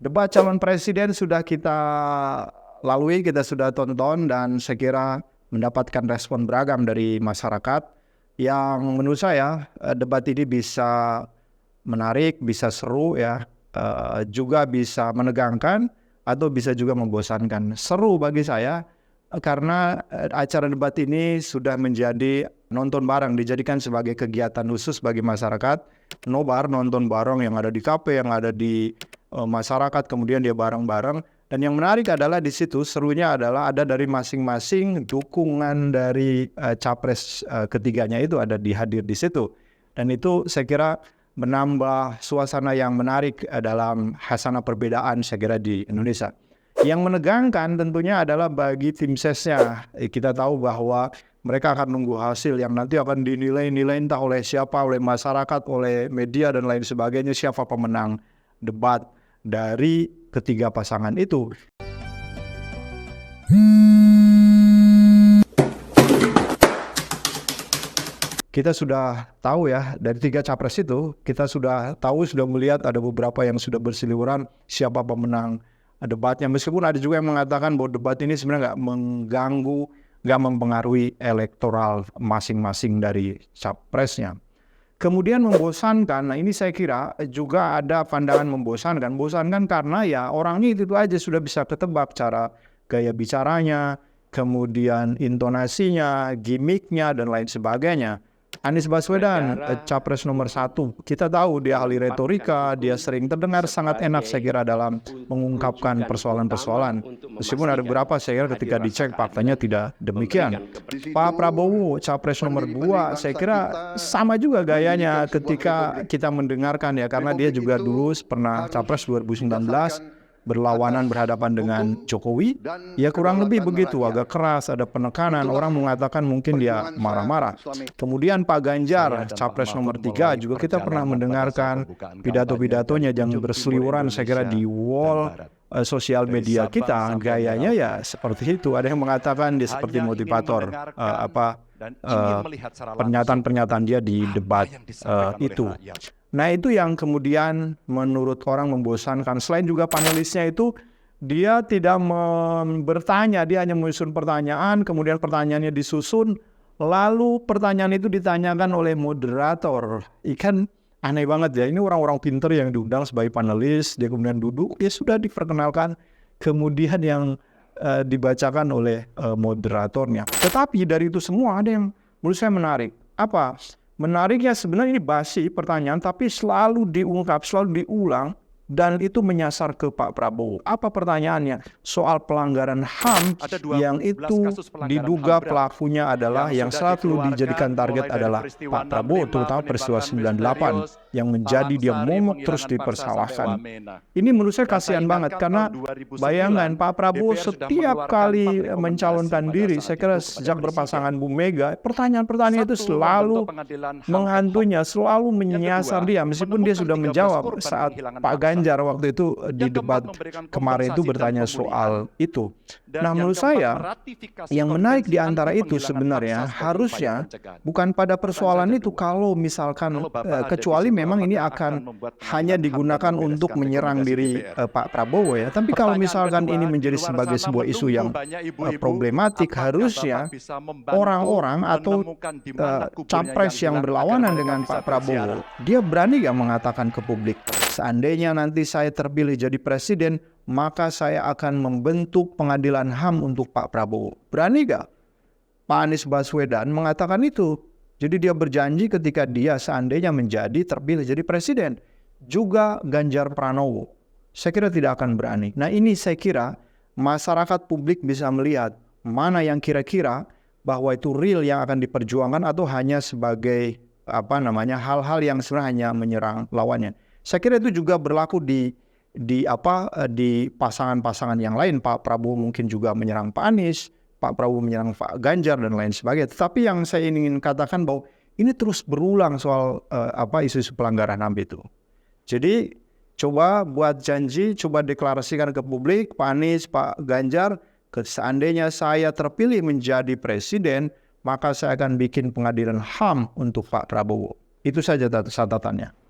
Debat calon presiden sudah kita lalui, kita sudah tonton, dan saya kira mendapatkan respon beragam dari masyarakat yang menurut saya debat ini bisa menarik, bisa seru ya, juga bisa menegangkan atau bisa juga membosankan. Seru bagi saya karena acara debat ini sudah menjadi nonton bareng, dijadikan sebagai kegiatan khusus bagi masyarakat. Nobar, nonton bareng yang ada di kafe, yang ada di masyarakat, kemudian dia bareng-bareng. Dan yang menarik adalah di situ serunya adalah ada dari masing-masing dukungan dari capres ketiganya itu ada hadir di situ. Dan itu saya kira menambah suasana yang menarik dalam hasanah perbedaan saya kira di Indonesia. Yang menegangkan tentunya adalah bagi tim sesnya. Kita tahu bahwa mereka akan nunggu hasil yang nanti akan dinilai-nilai entah oleh siapa, oleh masyarakat, oleh media dan lain sebagainya, siapa pemenang debat dari ketiga pasangan itu. Kita sudah tahu ya, dari tiga capres itu, kita sudah tahu, sudah melihat ada beberapa yang sudah berseliweran siapa pemenang debatnya. Meskipun ada juga yang mengatakan bahwa debat ini sebenarnya nggak mengganggu, nggak mempengaruhi elektoral masing-masing dari capresnya. Kemudian membosankan, nah ini saya kira juga ada pandangan membosankan. Membosankan karena ya orangnya itu aja sudah bisa ketebak cara gaya bicaranya, kemudian intonasinya, gimmicknya, dan lain sebagainya. Anies Baswedan, capres nomor 1. Kita tahu dia ahli retorika, dia sering terdengar sangat enak saya kira dalam mengungkapkan persoalan-persoalan. Meskipun ada beberapa saya kira ketika dicek faktanya tidak demikian. Pak Prabowo, capres nomor 2, saya kira sama juga gayanya ketika kita mendengarkan ya, karena dia juga dulu pernah capres 2019. Berlawanan berhadapan dengan Jokowi, ya kurang lebih begitu, agak keras, ada penekanan, orang mengatakan mungkin dia marah-marah. Kemudian Pak Ganjar, capres nomor 3, juga kita pernah mendengarkan pidato-pidatonya yang berseliweran saya kira di wall sosial media kita, gayanya ya seperti itu. Ada yang mengatakan dia seperti motivator, pernyataan-pernyataan dia di debat itu. Nah itu yang kemudian menurut orang membosankan. Selain juga panelisnya itu dia tidak bertanya, dia hanya menyusun pertanyaan, kemudian pertanyaannya disusun, lalu pertanyaan itu ditanyakan oleh moderator. Ikan aneh banget ya, ini orang-orang pinter yang diundang sebagai panelis, dia kemudian duduk, ya sudah diperkenalkan, kemudian yang dibacakan oleh moderatornya. Tetapi dari itu semua ada yang menurut saya menarik. Apa? Menariknya sebenarnya ini basi pertanyaan, tapi selalu diungkap, selalu diulang, dan itu menyasar ke Pak Prabowo. Apa pertanyaannya? Soal pelanggaran HAM yang itu diduga pelakunya adalah yang selalu dijadikan target adalah Pak Prabowo, terutama peristiwa 98 yang menjadi dia momok terus dipersalahkan. Ini menurut saya kasihan banget karena bayangkan Pak Prabowo setiap kali mencalonkan diri, saya kira sejak berpasangan Bu Mega, pertanyaan-pertanyaan itu selalu menghantuinya, selalu menyasar dia, meskipun dia sudah menjawab saat Pak Ganjar waktu itu di debat kemarin itu bertanya soal itu. Nah menurut saya yang menarik di antara itu sebenarnya harusnya bukan pada persoalan itu, kalau misalkan kecuali memang ini akan hanya digunakan untuk menyerang diri Pak Prabowo ya. Tapi kalau misalkan ini menjadi sebagai sebuah isu yang problematik, harusnya orang-orang atau capres yang berlawanan dengan Pak Prabowo, dia berani gak mengatakan ke publik, seandainya nanti saya terpilih jadi presiden, maka saya akan membentuk pengadilan HAM untuk Pak Prabowo. Berani gak Pak Anies Baswedan mengatakan itu? Jadi dia berjanji ketika dia seandainya menjadi terpilih jadi presiden. Juga Ganjar Pranowo, saya kira tidak akan berani. Nah ini saya kira masyarakat publik bisa melihat mana yang kira-kira bahwa itu real yang akan diperjuangkan atau hanya sebagai hal-hal yang sebenarnya hanya menyerang lawannya. Saya kira itu juga berlaku di pasangan-pasangan yang lain. Pak Prabowo mungkin juga menyerang Pak Anies, Pak Prabowo menyerang Pak Ganjar dan lain sebagainya. Tetapi yang saya ingin katakan bahwa ini terus berulang soal isu-isu pelanggaran HAM itu. Jadi coba buat janji, coba deklarasikan ke publik, Pak Anies, Pak Ganjar, seandainya saya terpilih menjadi presiden, maka saya akan bikin pengadilan HAM untuk Pak Prabowo. Itu saja catatannya.